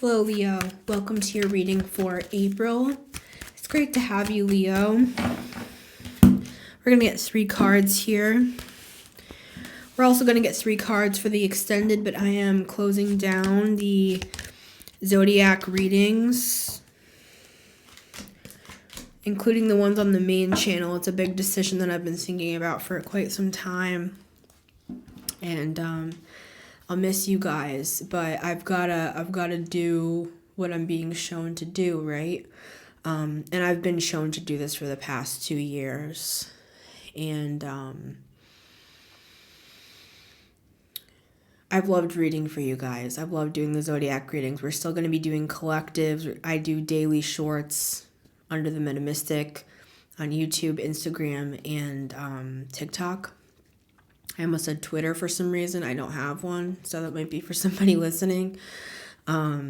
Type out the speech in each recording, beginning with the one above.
Hello, Leo. Welcome to your reading for April. It's great to have you, Leo. We're going to get 3 cards here. We're also going to get 3 cards for the extended, but I am closing down the zodiac readings, including the ones on the main channel. It's a big decision that I've been thinking about for quite some time. And I'll miss you guys, but I've gotta do what I'm being shown to do, right? And I've been shown to do this for the past 2 years. And I've loved reading for you guys. I've loved doing the zodiac readings. We're still going to be doing collectives. I do daily shorts under the Metamystic on YouTube, Instagram, and TikTok. I almost said Twitter for some reason. I don't have one, so that might be for somebody listening. I've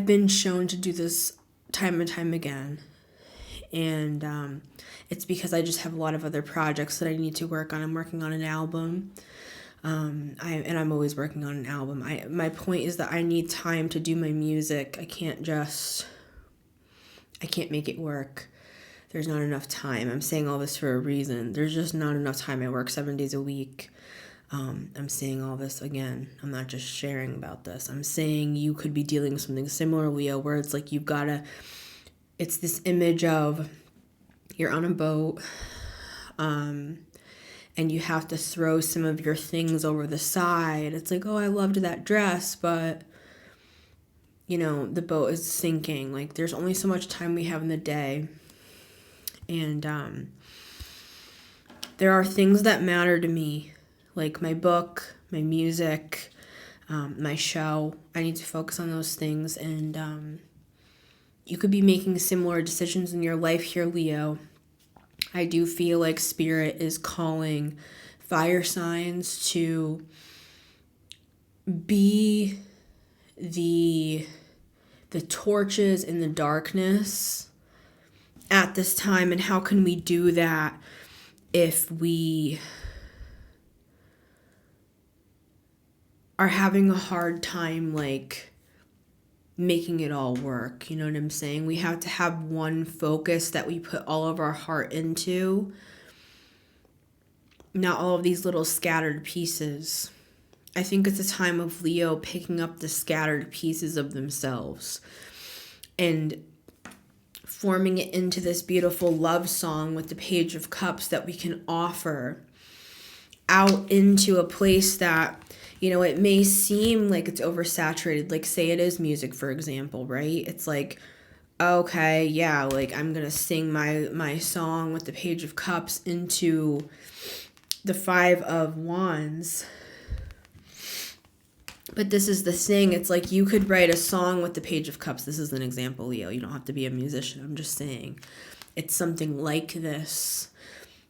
been shown to do this time and time again. And it's because I just have a lot of other projects that I need to work on. I'm working on an album. I'm always working on an album. My point is that I need time to do my music. I can't make it work. There's not enough time. I'm saying all this for a reason. There's just not enough time. I work 7 days a week. I'm saying all this again. I'm not just sharing about this. I'm saying you could be dealing with something similar, Leo, where it's like it's this image of you're on a boat, and you have to throw some of your things over the side. It's like, oh, I loved that dress, but the boat is sinking. Like, there's only so much time we have in the day. And there are things that matter to me, like my book, my music, my show. I need to focus on those things. And you could be making similar decisions in your life here, Leo. I do feel like Spirit is calling fire signs to be the torches in the darkness at this time. And how can we do that if we are having a hard time making it all work? You know what I'm saying? We have to have one focus that we put all of our heart into, not all of these little scattered pieces. I think it's a time of Leo picking up the scattered pieces of themselves and forming it into this beautiful love song with the Page of Cups that we can offer out into a place that, it may seem like it's oversaturated. Like, say it is music, for example, right? It's like, okay, yeah, I'm going to sing my song with the Page of Cups into the 5 of Wands. But this is the thing. It's like you could write a song with the Page of Cups. This is an example, Leo. You don't have to be a musician. I'm just saying. It's something like this.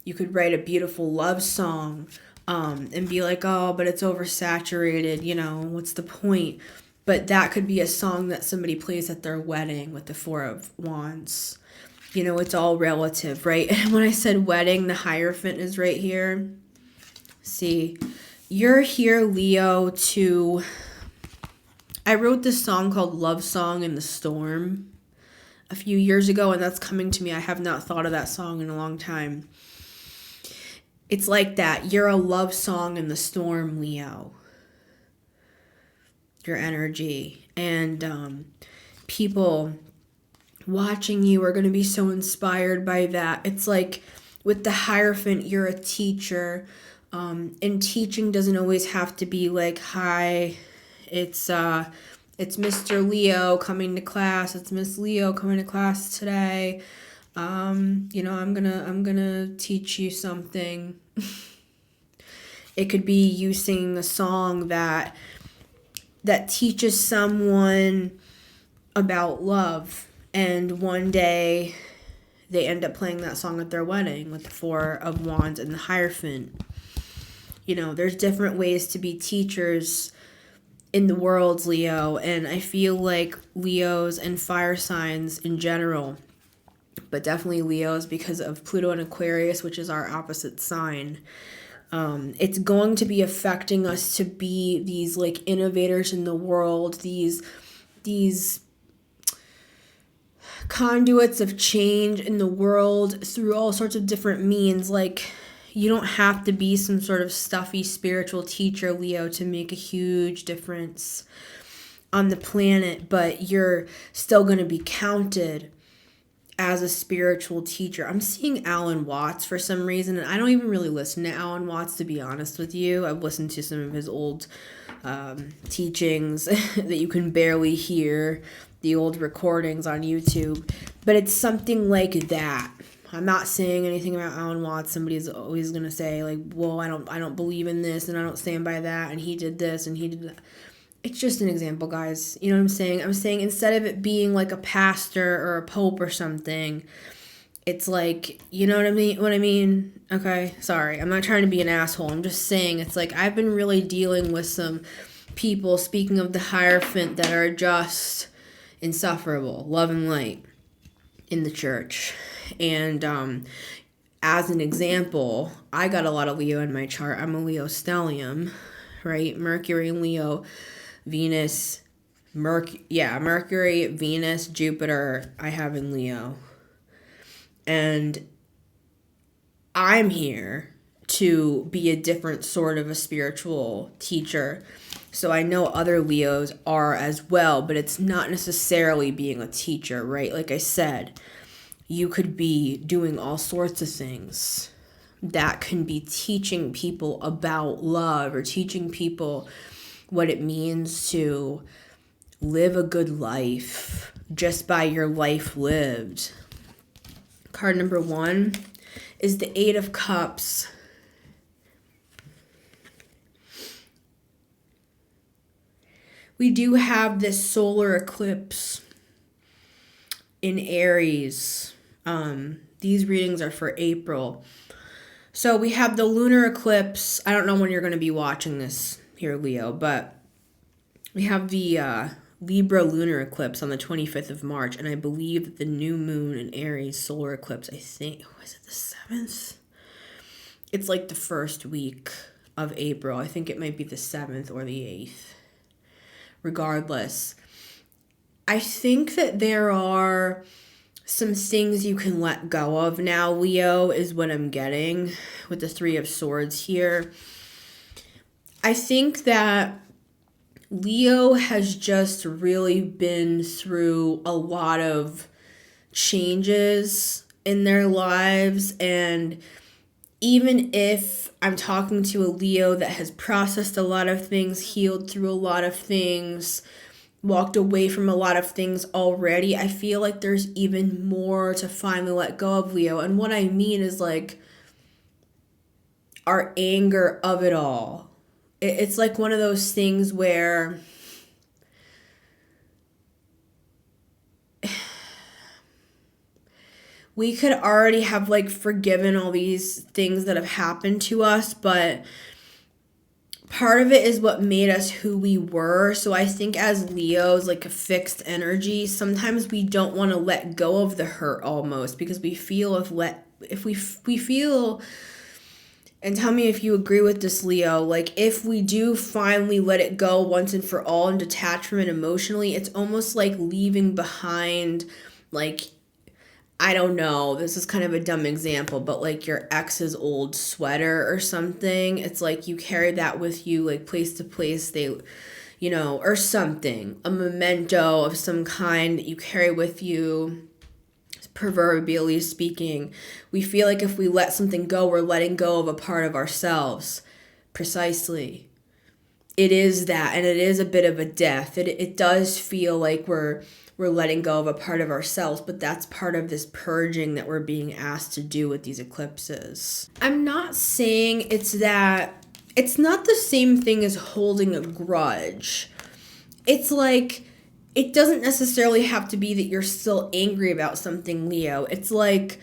You could write a beautiful love song and be like, oh, but it's oversaturated. What's the point? But that could be a song that somebody plays at their wedding with the 4 of Wands. It's all relative, right? And when I said wedding, the Hierophant is right here. See, you're here, Leo, I wrote this song called Love Song in the Storm a few years ago, and that's coming to me. I have not thought of that song in a long time. It's like that. You're a love song in the storm, Leo. Your energy. And people watching you are going to be so inspired by that. It's like with the Hierophant, you're a teacher. And teaching doesn't always have to be like, hi, it's Mr. Leo coming to class. It's Miss Leo coming to class today. I'm gonna teach you something. It could be you singing a song that teaches someone about love, and one day they end up playing that song at their wedding with the 4 of Wands and the Hierophant. There's different ways to be teachers in the world, Leo, and I feel like Leos and fire signs in general, but definitely Leos because of Pluto and Aquarius, which is our opposite sign, It's going to be affecting us to be these like innovators in the world, these conduits of change in the world through all sorts of different means. Like, you don't have to be some sort of stuffy spiritual teacher, Leo, to make a huge difference on the planet, but you're still going to be counted as a spiritual teacher. I'm seeing Alan Watts for some reason, and I don't even really listen to Alan Watts, to be honest with you. I've listened to some of his old teachings that you can barely hear, the old recordings on YouTube, but it's something like that. I'm not saying anything about Alan Watts. Somebody's always going to say, like, well, I don't believe in this, and I don't stand by that, and he did this, and he did that. It's just an example, guys. You know what I'm saying? I'm saying instead of it being like a pastor or a pope or something, it's like, you know what I mean? Okay, sorry. I'm not trying to be an asshole. I'm just saying it's like I've been really dealing with some people, speaking of the Hierophant, that are just insufferable, love and light in the church. And as an example, I got a lot of Leo in my chart. I'm a Leo stellium, right? Mercury and Leo. Venus, Mercury, Venus, Jupiter, I have in Leo. And I'm here to be a different sort of a spiritual teacher. So I know other Leos are as well, but it's not necessarily being a teacher, right? Like I said, you could be doing all sorts of things that can be teaching people about love or teaching people what it means to live a good life just by your life lived. Card number 1 is the 8 of Cups. We do have this solar eclipse in Aries. These readings are for April. So we have the lunar eclipse. I don't know when you're going to be watching this here, Leo, but we have the Libra lunar eclipse on the 25th of March, and I believe that the new moon in Aries solar eclipse, I think, was it the 7th? It's like the first week of April. I think it might be the 7th or the 8th. Regardless, I think that there are some things you can let go of now, Leo, is what I'm getting with the 3 of Swords here. I think that Leo has just really been through a lot of changes in their lives, and even if I'm talking to a Leo that has processed a lot of things, healed through a lot of things, walked away from a lot of things already, I feel like there's even more to finally let go of, Leo. And what I mean is like our anger of it all. It's like one of those things where we could already have like forgiven all these things that have happened to us, but part of it is what made us who we were. So I think as Leos, like a fixed energy, sometimes we don't want to let go of the hurt almost, because we feel if we feel, and tell me if you agree with this, Leo, like if we do finally let it go once and for all and detach from it emotionally, it's almost like leaving behind, like, I don't know, this is kind of a dumb example, but like your ex's old sweater or something. It's like you carry that with you, like place to place, or something, a memento of some kind that you carry with you. Proverbially speaking, we feel like if we let something go, we're letting go of a part of ourselves. Precisely. It is that, and it is a bit of a death. It does feel like we're letting go of a part of ourselves, but that's part of this purging that we're being asked to do with these eclipses. I'm not saying it's not the same thing as holding a grudge. It's like, it doesn't necessarily have to be that you're still angry about something, Leo. It's like,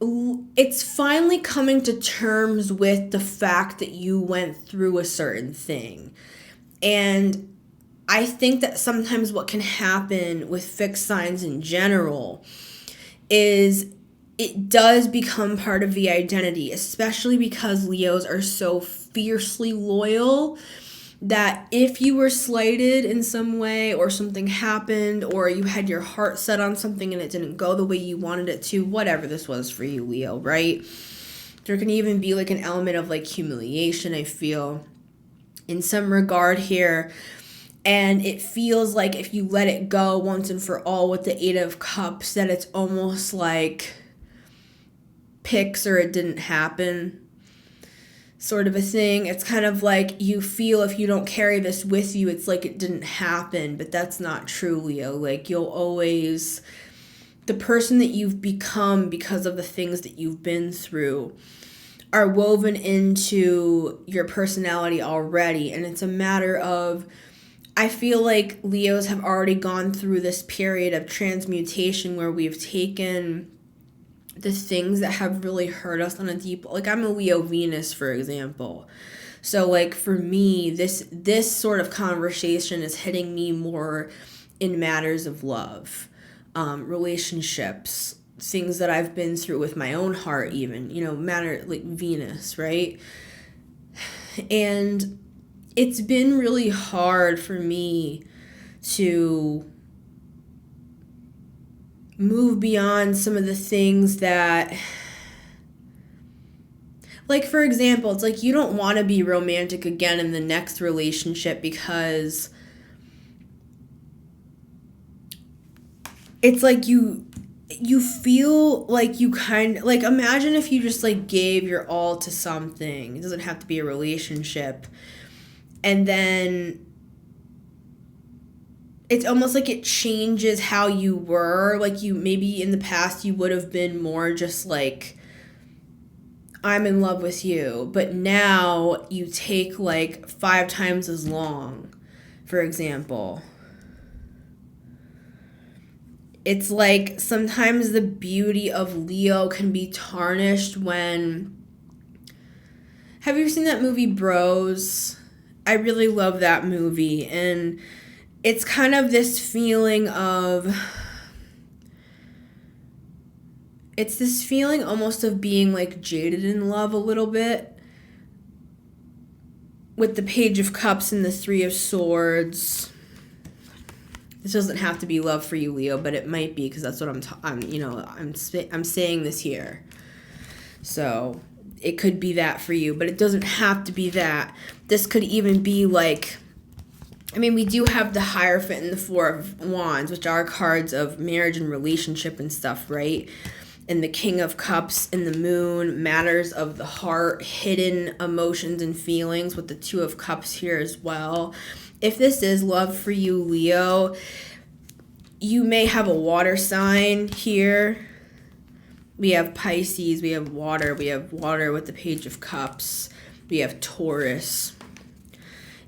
it's finally coming to terms with the fact that you went through a certain thing. And I think that sometimes what can happen with fixed signs in general is it does become part of the identity, especially because Leos are so fiercely loyal that if you were slighted in some way or something happened or you had your heart set on something and it didn't go the way you wanted it to, whatever this was for you, Leo, right? There can even be like an element of like humiliation, I feel, in some regard here. And it feels like if you let it go once and for all with the Eight of Cups, that it's almost like picks or it didn't happen sort of a thing. It's kind of like you feel if you don't carry this with you, it's like it didn't happen, but that's not true, Leo. Like you'll always, the person that you've become because of the things that you've been through are woven into your personality already. And it's a matter of, I feel like Leos have already gone through this period of transmutation where we've taken the things that have really hurt us on a deep, like I'm a Leo Venus, for example. So like for me, this sort of conversation is hitting me more in matters of love, relationships, things that I've been through with my own heart even, matter like Venus, right? And it's been really hard for me to move beyond some of the things that, like for example, it's like you don't want to be romantic again in the next relationship because it's like you feel like you kind of, like imagine if you just like gave your all to something. It doesn't have to be a relationship. And then it's almost like it changes how you were. Like you, maybe in the past you would have been more just like, I'm in love with you. But now you take like 5 times as long, for example. It's like sometimes the beauty of Leo can be tarnished when, have you seen that movie Bros? I really love that movie, and it's kind of this feeling of, it's this feeling almost of being like jaded in love a little bit with the Page of Cups and the Three of Swords. This doesn't have to be love for you, Leo, but it might be because that's what I'm saying this here. So it could be that for you, but it doesn't have to be that. This could even be like, I mean, we do have the Hierophant and the Four of Wands, which are cards of marriage and relationship and stuff, right? And the King of Cups and the Moon, matters of the heart, hidden emotions and feelings with the Two of Cups here as well. If this is love for you, Leo, you may have a water sign here. We have Pisces, we have water with the Page of Cups. We have Taurus.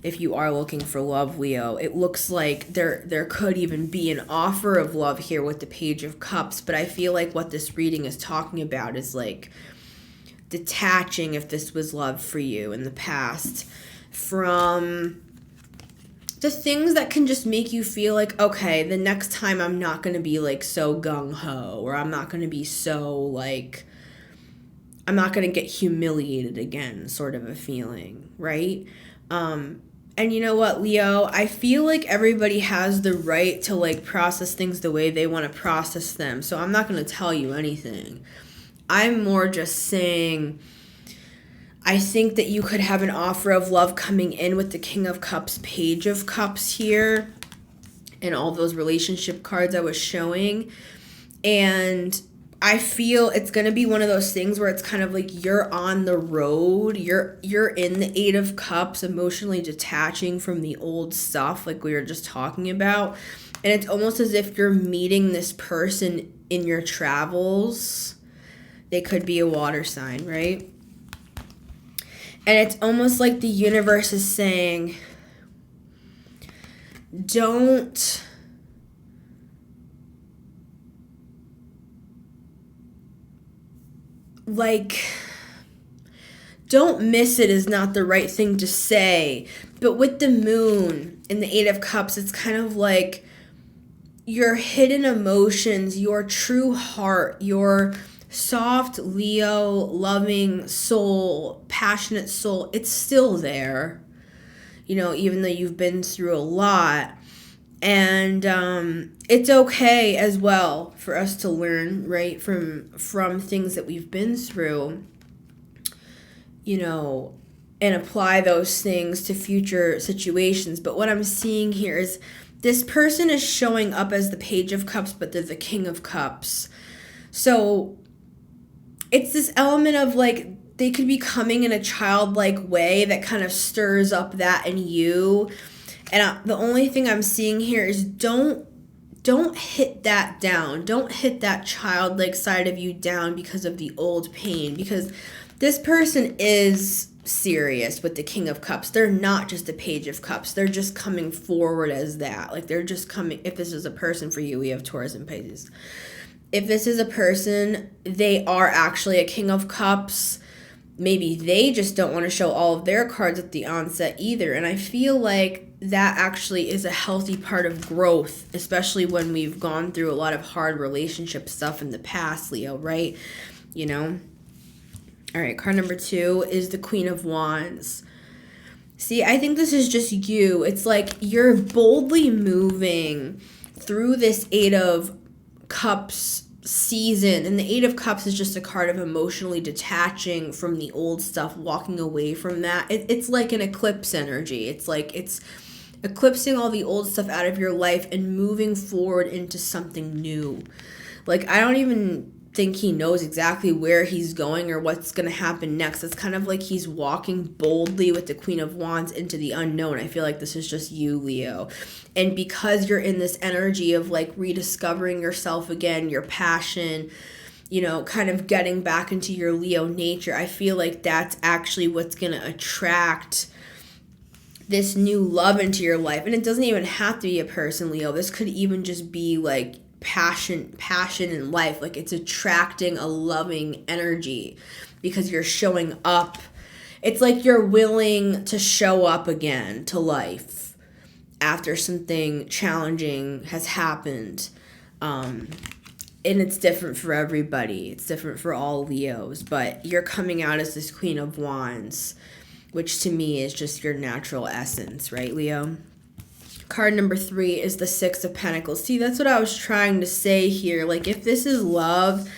If you are looking for love, Leo, it looks like there could even be an offer of love here with the Page of Cups, but I feel like what this reading is talking about is like detaching, if this was love for you in the past, from the things that can just make you feel like, okay, the next time I'm not going to be like so gung-ho, or I'm not going to be so like, I'm not going to get humiliated again, sort of a feeling, right? And you know what, Leo, I feel like everybody has the right to like process things the way they want to process them. So I'm not going to tell you anything. I'm more just saying, I think that you could have an offer of love coming in with the King of Cups, Page of Cups here, and all those relationship cards I was showing. And I feel it's going to be one of those things where it's kind of like you're on the road, you're in the Eight of Cups, emotionally detaching from the old stuff like we were just talking about. And it's almost as if you're meeting this person in your travels. They could be a water sign, right? And it's almost like the universe is saying, don't miss it is not the right thing to say. But with the Moon and the Eight of Cups, it's kind of like your hidden emotions, your true heart, your soft Leo, loving soul, passionate soul, it's still there, you know, even though you've been through a lot. And it's okay as well for us to learn, right, from things that we've been through, you know, and apply those things to future situations. But what I'm seeing here is this person is showing up as the Page of Cups, but they're the King of Cups. So it's this element of like they could be coming in a childlike way that kind of stirs up that in you. And the only thing I'm seeing here is don't hit that down. Don't hit that childlike side of you down because of the old pain. Because this person is serious with the King of Cups. They're not just a Page of Cups. They're just coming forward as that. Like they're just coming. If this is a person for you, we have Taurus and Pisces. If this is a person, they are actually a King of Cups. Maybe they just don't want to show all of their cards at the onset either. And I feel like that actually is a healthy part of growth, especially when we've gone through a lot of hard relationship stuff in the past, Leo, right? You know? All right, card number 2 is the Queen of Wands. See, I think this is just you. It's like you're boldly moving through this 8 of Cups season, and the 8 of Cups is just a card of emotionally detaching from the old stuff, walking away from that. It's like an eclipse energy. It's like it's eclipsing all the old stuff out of your life and moving forward into something new. Like I don't even think he knows exactly where he's going or what's going to happen next. It's kind of like he's walking boldly with the Queen of Wands into the unknown. I feel like this is just you, Leo. And because you're in this energy of like rediscovering yourself again, your passion, you know, kind of getting back into your Leo nature, I feel like that's actually what's going to attract this new love into your life. And it doesn't even have to be a person, Leo. This could even just be like passion in life. Like it's attracting a loving energy because you're showing up. It's like you're willing to show up again to life after something challenging has happened. And it's different for everybody. It's different for all Leos, but you're coming out as this Queen of Wands, which to me is just your natural essence, right, Leo? Card number 3 is the 6 of Pentacles. See, that's what I was trying to say here. Like, if this is love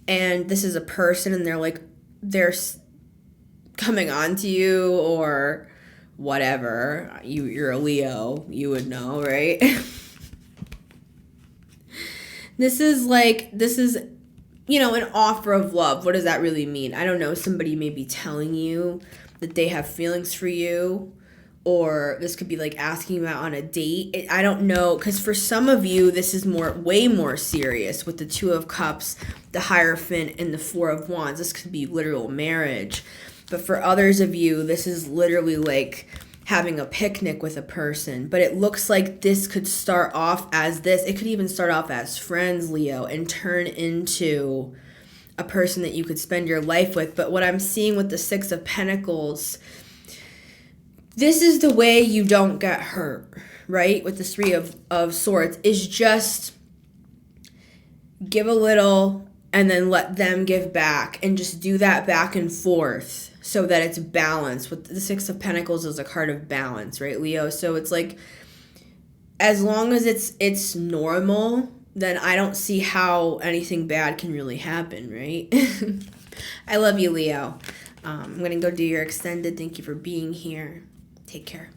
and this is a person and they're coming on to you or whatever, you're a Leo, you would know, right? This is, you know, an offer of love. What does that really mean? I don't know. Somebody may be telling you that they have feelings for you, or this could be like asking you out on a date. I don't know, because for some of you, this is way more serious with the 2 of Cups, the Hierophant, and the 4 of Wands. This could be literal marriage. But for others of you, this is literally like having a picnic with a person. But it looks like this could start off as this. It could even start off as friends, Leo, and turn into a person that you could spend your life with. But what I'm seeing with the 6 of Pentacles, this is the way you don't get hurt, right? With the 3 of Swords, is just give a little and then let them give back, and just do that back and forth so that it's balanced. With the 6 of Pentacles is a card of balance, right, Leo? So it's like, as long as it's normal, then I don't see how anything bad can really happen, right? I love you, Leo. I'm going to go do your extended. Thank you for being here. Take care.